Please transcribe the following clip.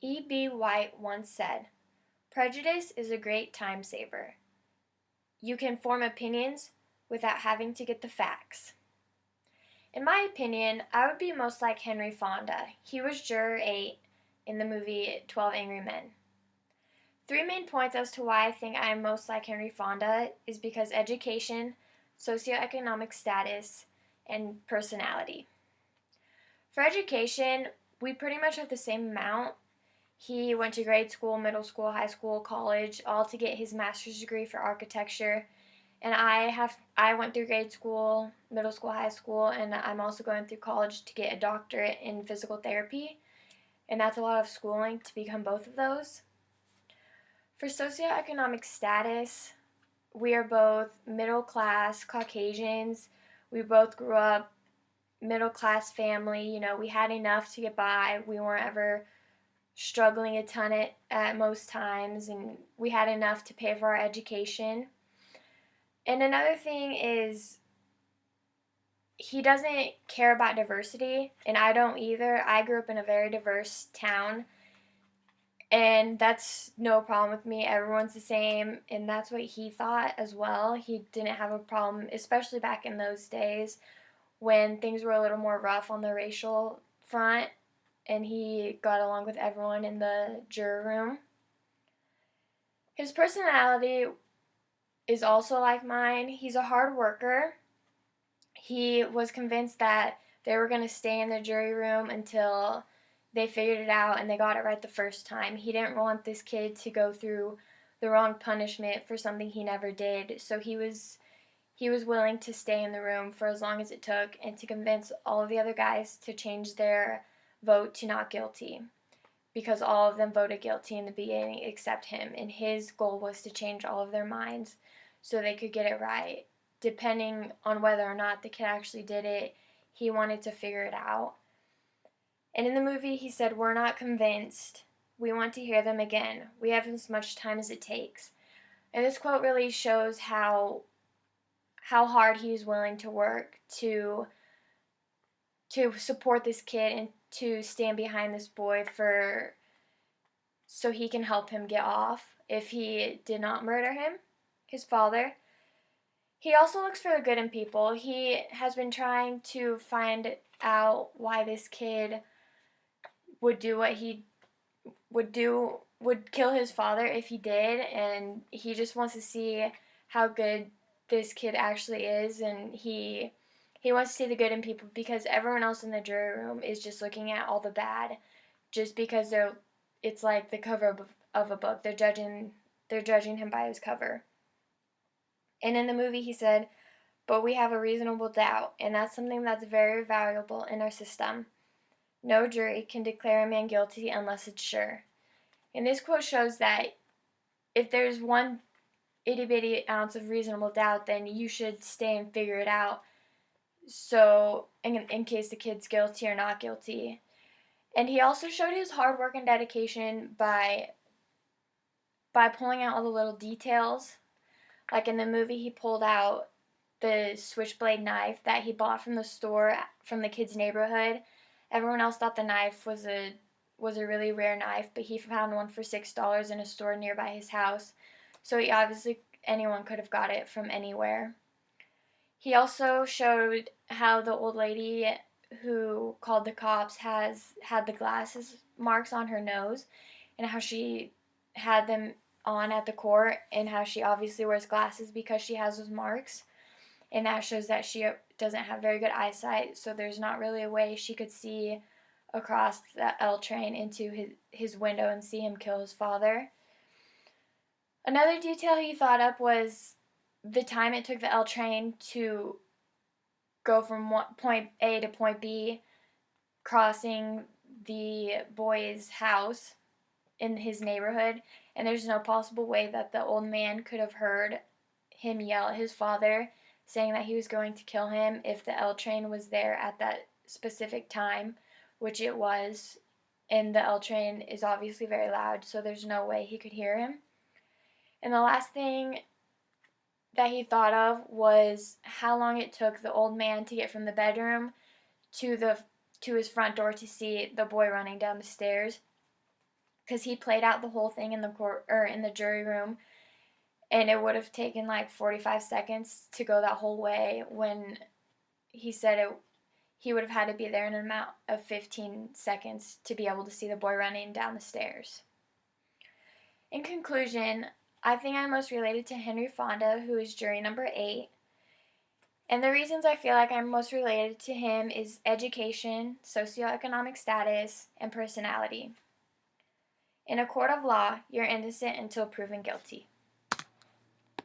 E.B. White once said, "Prejudice is a great time saver. You can form opinions without having to get the facts." In my opinion, I would be most like Henry Fonda. He was Juror 8 in the movie 12 Angry Men. Three main points as to why I think I am most like Henry Fonda is because education, socioeconomic status, and personality. For education, we pretty much have the same amount. He went to grade school, middle school, high school, college, all to get his master's degree for architecture. And I went through grade school, middle school, high school, and I'm also going through college to get a doctorate in physical therapy. And that's a lot of schooling to become both of those. For socioeconomic status, we are both middle class Caucasians. We both grew up middle class family. We had enough to get by. We weren't ever struggling a ton at most times, and we had enough to pay for our education. And another thing is he doesn't care about diversity, and I don't either. I grew up in a very diverse town, and that's no problem with me. Everyone's the same, and that's what he thought as well. He didn't have a problem, especially back in those days when things were a little more rough on the racial front, and he got along with everyone in the juror room. His personality is also like mine. He's a hard worker. He was convinced that they were going to stay in the jury room until they figured it out and they got it right the first time. He didn't want this kid to go through the wrong punishment for something he never did. So he was willing to stay in the room for as long as it took and to convince all of the other guys to change their vote to not guilty, because all of them voted guilty in the beginning except him, and his goal was to change all of their minds so they could get it right. Depending on whether or not the kid actually did it, he wanted to figure it out. And in the movie, he said, "We're not convinced. We want to hear them again. We have as much time as it takes." And this quote really shows how hard he's willing to work to support this kid and to stand behind this boy so he can help him get off if he did not murder him, his father. He also looks for the good in people. He has been trying to find out why this kid would do what he would kill his father if he did, and he just wants to see how good this kid actually is, and he wants to see the good in people because everyone else in the jury room is just looking at all the bad just because it's like the cover of a book. They're judging him by his cover. And in the movie he said, "But we have a reasonable doubt, and that's something that's very valuable in our system. No jury can declare a man guilty unless it's sure." And this quote shows that if there's one itty bitty ounce of reasonable doubt, then you should stay and figure it out. So, in case the kid's guilty or not guilty. And he also showed his hard work and dedication by pulling out all the little details. Like in the movie, he pulled out the switchblade knife that he bought from the store from the kid's neighborhood. Everyone else thought the knife was a really rare knife, but he found one for $6 in a store nearby his house. So anyone could have got it from anywhere. He also showed how the old lady who called the cops had the glasses marks on her nose, and how she had them on at the court, and how she obviously wears glasses because she has those marks, and that shows that she doesn't have very good eyesight, so there's not really a way she could see across the L train into his window and see him kill his father. Another detail he thought up was the time it took the L train to go from point A to point B, crossing the boy's house in his neighborhood, and there's no possible way that the old man could have heard him yell at his father saying that he was going to kill him if the L train was there at that specific time, which it was, and the L train is obviously very loud, so there's no way he could hear him. And the last thing that he thought of was how long it took the old man to get from the bedroom to his front door to see the boy running down the stairs. because he played out the whole thing in the court or in the jury room, and it would have taken like 45 seconds to go that whole way when he said he would have had to be there in an amount of 15 seconds to be able to see the boy running down the stairs. In conclusion, I think I'm most related to Henry Fonda, who is jury number 8. And the reasons I feel like I'm most related to him is education, socioeconomic status, and personality. In a court of law, you're innocent until proven guilty.